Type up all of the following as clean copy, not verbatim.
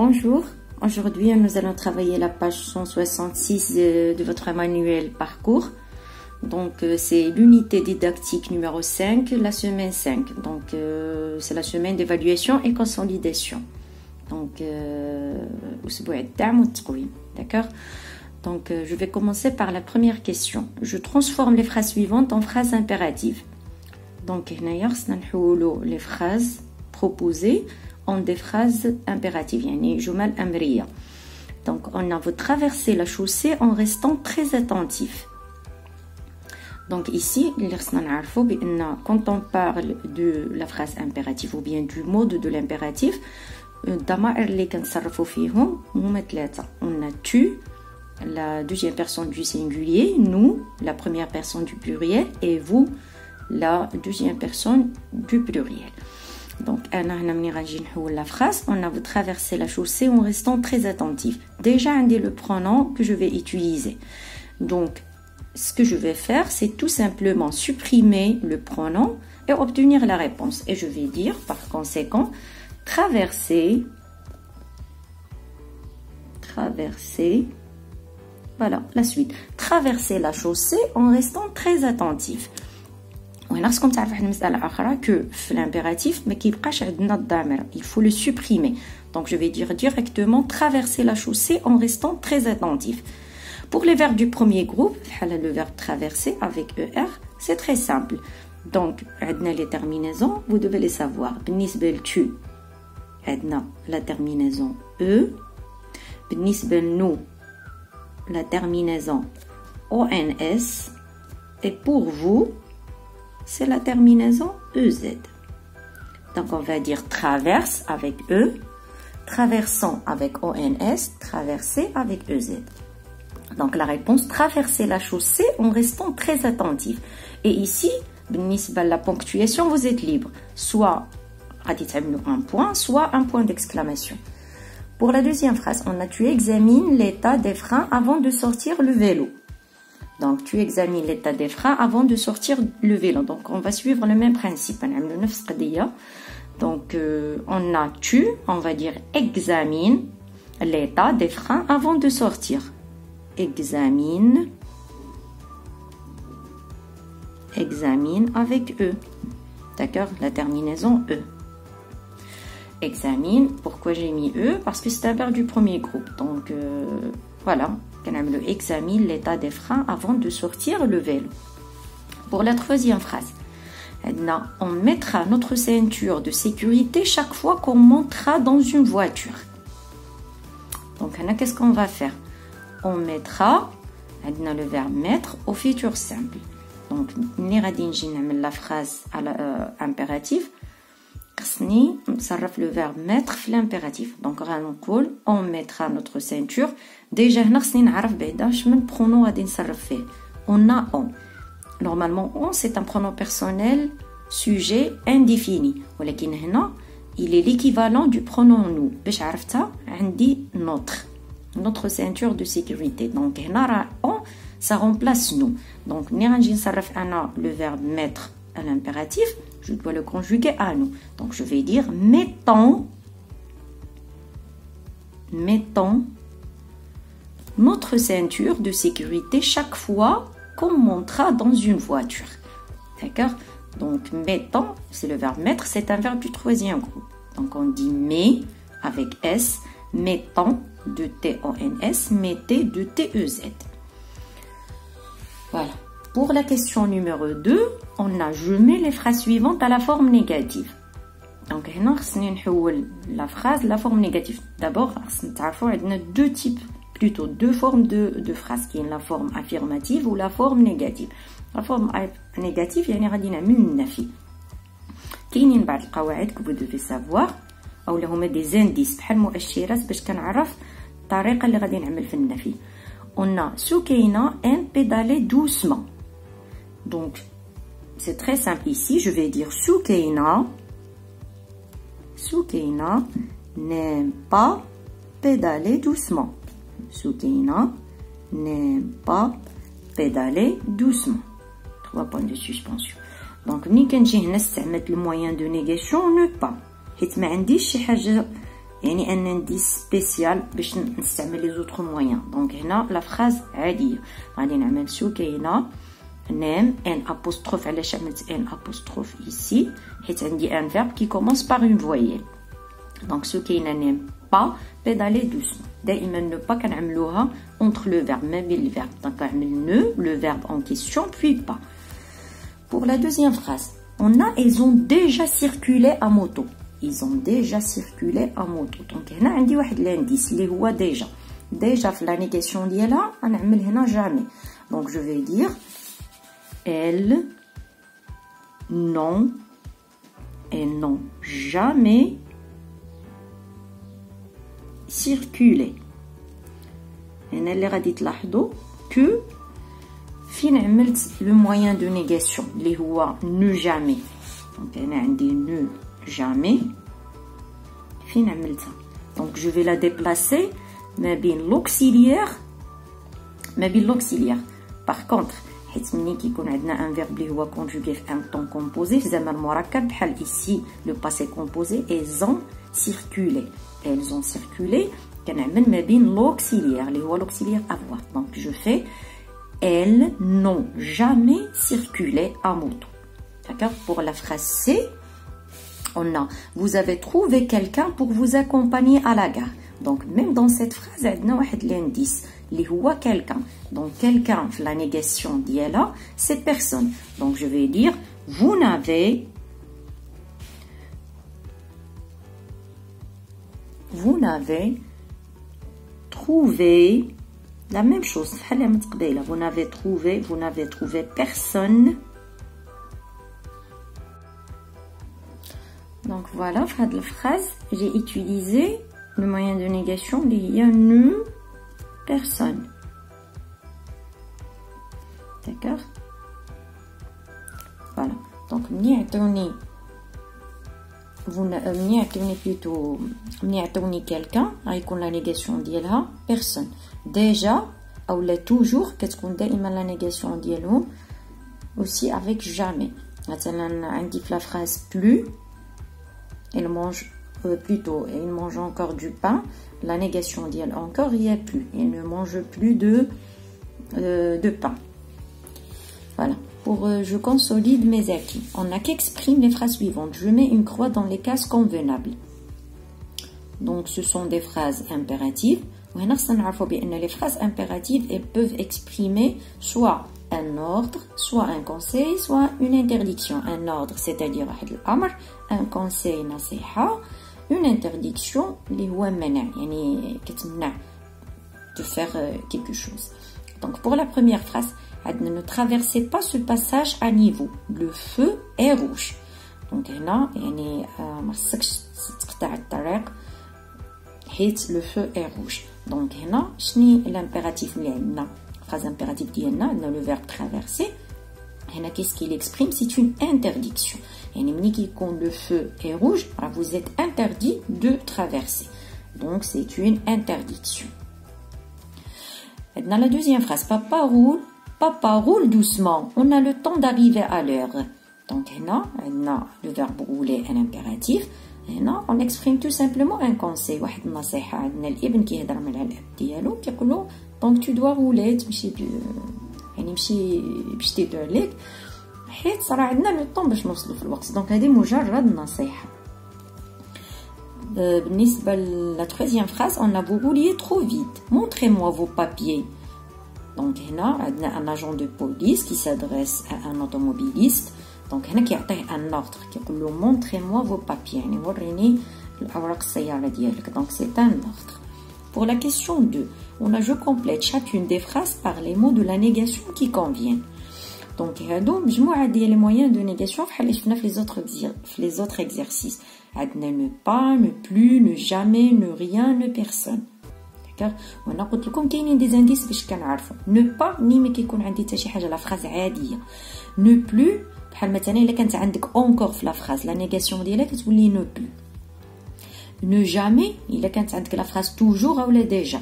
Bonjour, aujourd'hui nous allons travailler la page 166 de votre manuel parcours. Donc c'est l'unité didactique numéro 5, la semaine 5. Donc c'est la semaine d'évaluation et consolidation. Donc d'accord. Donc je vais commencer par la première question. Je transforme les phrases suivantes en phrases impératives. Donc les phrases proposées en des phrases impératives, yani jumal amriya. Donc on a vous traverser la chaussée en restant très attentif. Donc ici, quand on parle de la phrase impérative ou bien du mode de l'impératif, on a tu, la deuxième personne du singulier, nous, la première personne du pluriel, et vous, la deuxième personne du pluriel. Donc, la phrase, on a vous traversé la chaussée en restant très attentif. Déjà, on dit le pronom que je vais utiliser. Donc, ce que je vais faire, c'est tout simplement supprimer le pronom et obtenir la réponse. Et je vais dire, par conséquent, traverser, voilà, la suite. Traverser la chaussée en restant très attentif. ونفسكم تعرف واحد المسألة أخرى que l'impératif ما كيبقاش عندنا الضمير, il faut le supprimer. Donc je vais dire directement traverser la chaussée en restant très attentif. Pour les verbes du premier groupe, le verbe traverser avec ER, c'est très simple. Donc عندنا les terminaisons, vous devez les savoir. بالنسبة لتو عندنا la terminaison E. بالنسبة لنو la terminaison ONS. Et pour vous, c'est la terminaison EZ. Donc on va dire traverse avec E, traversant avec ONS, traverser avec EZ. Donc la réponse, traverser la chaussée en restant très attentif. Et ici, la ponctuation, vous êtes libre. Soit un point, soit un point d'exclamation. Pour la deuxième phrase, on a tu examines l'état des freins avant de sortir le vélo. Donc, tu examines l'état des freins avant de sortir le vélo. Donc, on va suivre le même principe. Donc, on a tu, on va dire examine l'état des freins avant de sortir. Examine avec E. D'accord? La terminaison E. Examine, pourquoi j'ai mis E? Parce que c'est un verbe du premier groupe. Donc, voilà. On examine l'état des freins avant de sortir le vélo. Pour la troisième phrase, on mettra notre ceinture de sécurité chaque fois qu'on montera dans une voiture. Donc, qu'est-ce qu'on va faire? On mettra, le verbe mettre au futur simple. Donc, la phrase impérative, ça ref le verbe mettre l'impératif. Donc on mettra notre ceinture. Déjà on a on. Normalement on c'est un pronom personnel sujet indéfini. Il est l'équivalent du pronom nous. Notre ceinture de sécurité. Donc on ça remplace nous. Donc le verbe mettre à l'impératif, je dois le conjuguer à nous. Donc, je vais dire mettons notre ceinture de sécurité chaque fois qu'on montera dans une voiture. D'accord? Donc, mettons, c'est le verbe mettre, c'est un verbe du troisième groupe. Donc, on dit met avec S, mettons de T-O-N-S, mettez de T-E-Z. Voilà. Pour la question numéro 2, on a je mets les phrases suivantes à la forme négative. Donc, la phrase, la forme négative. D'abord, on a deux formes de phrases, qui est la forme affirmative ou la forme négative. La forme négative, il y a une nafi. كاينين بعض القواعد que vous devez savoir او هما des indices بحال مؤشرات باش كنعرف الطريقه اللي غادي نعمل في النفي. On a سكينة ان pédaler doucement. Donc, c'est très simple ici. Je vais dire Soukeina n'aime pas pédaler doucement. Soukeina n'aime pas pédaler doucement. 3 points de suspension. Donc, ملي كنجي هنا استعملت le moyen de négation ne pas. حيت ما عنديش شي حاجة يعني un indice spécial باش نستعمل les autres moyens. donc هنا la phrase عادية غادي نعمل شو كاينة name un apostrophe. علاش عملت un apostrophe ici حيت عندي un verbe qui commence par une voyelle. donc ce كاينة name pas pédaler doucement. دائما ne pas كنعملوها entre le verbe ما بين le verbe. donc نعمل ne le verbe en question puis pas. pour la deuxième phrase on a ils ont déjà circulé à moto. ils ont déjà circulé à moto. donc هنا عندي واحد l'indice اللي هو déjà. déjà في la négation ديالها غنعمل هنا jamais. donc je vais dire elles n'ont jamais circulé. هنا اللي غادي تلاحظوا que فين عملت le moyen de négation اللي هو ne jamais. donc هنا عندي ne jamais فين عملتها. donc je vais la déplacer ما بين l'auxiliaire. par contre حيت ملي كيكون عندنا un verbe اللي هو conjugué في un temps composé في زمن مركب بحال ici le passé composé elles ont circulé كنعمل ما بين l'auxiliaire اللي هو l'auxiliaire avoir. donc je fais elles n'ont jamais circulé à moto. d'accord. pour la phrase C on a vous avez trouvé quelqu'un pour vous accompagner à la gare. donc même dans cette phrase عندنا واحد l'indice اللي هو quelqu'un. donc quelqu'un في la négation ديالها c'est personne. donc je vais dire vous n'avez trouvé la même chose. vous n'avez trouvé personne. donc voilà, في هذه phrase j'ai utilisé le moyen de négation اللي هي ne personne. d'accord. voilà. donc ملي عطوني ملي عطوني quelqu'un غيكون la négation ديالها personne. déjà ou la toujours كتكون دائما la négation ديالهم aussi avec jamais. مثلا عندي في la phrase plus il mange il mange encore du pain. la négation ديال encore il y a plus. il ne mange plus de pain. voilà. pour je consolide mes acquis on n'a qu'exprime les phrases suivantes. je mets une croix dans les cases convenables. donc ce sont des phrases impératives. وهنا خصنا نعرفوا بان les phrases impératives elles peuvent exprimer soit un ordre, soit un conseil, soit une interdiction. un ordre c'est-à-dire واحد الامر, un conseil نصيحة, une interdiction اللي هو منع يعني كتمنع de faire quelque chose. donc pour la première phrase ne traversez pas ce passage à niveau, le feu est rouge. donc هنا يعني ما خصكش تقطع الطريق حيت le feu est rouge. donc هنا شني l'impératif اللي عندنا phrase impérative ديالنا عندنا le verbe traverser. هنا qu'est-ce qu'il exprime? c'est une interdiction. يعني ملي كيكون le feu est rouge vous êtes interdit de traverser. donc c'est une interdiction. Dans la deuxième phrase papa roule doucement, on a le temps d'arriver à l'heure. donc هنا عندنا le verbe rouler un impératif. هنا on exprime tout simplement un conseil واحد النصيحة. عندنا الابن كيهضر مع الاب ديالو كيقول له donc tu dois rouler تمشي يعني مشي باش تيدير ليك حيت راه عندنا لو طون باش نوصلوا في الوقت. donc هذه مجرد نصيحة. بالنسبة la troisième phrase on a vous rouliez trop vite, montrez-moi vos papiers. donc هنا عندنا un agent de police qui s'adresse à un automobiliste. donc هنا كيعطيه un ordre كيقول له montrez-moi vos papiers يعني وريني الأوراق السيارة ديالك. donc c'est un ordre. pour la question 2 on a je complète chacune des phrases par les mots de la négation qui conviennent. donc هادو مجموعة ديال les moyens de négation بحال اللي شفنا في les autres exercices. عندنا ne pas, ne plus, ne jamais, ne rien, ne personne. d'accord. وانا قلت لكم كاينين دي زانديس باش كنعرفوا ne pas ملي ما كيكون عندي حتى شي حاجه لا فراز عاديه. ne plus بحال مثلا الا كانت عندك encore في لا فراز لا نيغاسيون ديالها كتولي ne plus. ne jamais الا كانت عندك لا فراز toujours اولا déjà.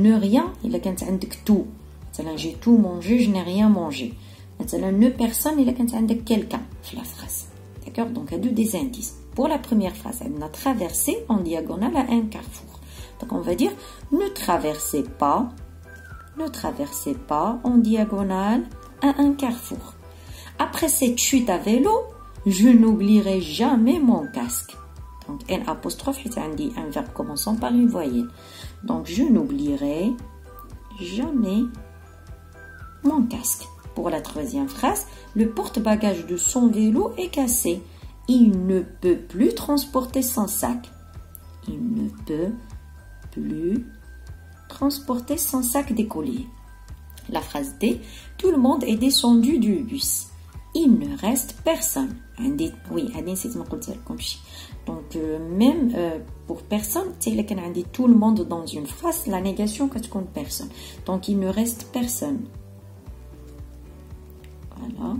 ne rien الا كانت عندك tout مثلا j'ai tout mangé je n'ai rien mangé. مثلا ne personne الا كانت عندك quelqu'un في لا فراز. d'accord. donc هادو دي زانديس. Pour la première phrase, on a traversé en diagonale à un carrefour. Donc, on va dire ne traversez pas en diagonale à un carrefour. Après cette chute à vélo, je n'oublierai jamais mon casque. Donc, N apostrophe, c'est un verbe commençant par une voyelle. Donc, je n'oublierai jamais mon casque. Pour la troisième phrase, le porte-bagages de son vélo est cassé. Il ne peut plus transporter son sac. Il ne peut plus transporter son sac d'écolier. La phrase D, tout le monde est descendu du bus. Il ne reste personne. Oui, donc même pour personne, tout le monde dans une phrase, la négation compte personne. Donc il ne reste personne. Voilà.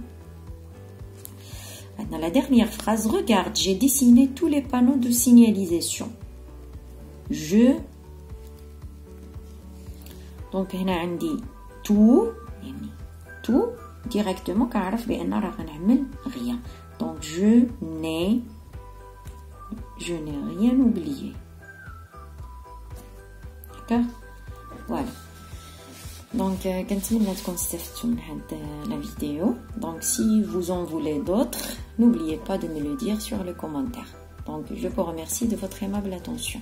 Maintenant, la dernière phrase, regarde, j'ai dessiné tous les panneaux de signalisation. Donc, on a dit tout directement, car on a rien. Donc, je n'ai rien oublié. D'accord? Voilà. Donc, la vidéo. Donc, si vous en voulez d'autres, n'oubliez pas de me le dire sur les commentaires. Donc, je vous remercie de votre aimable attention.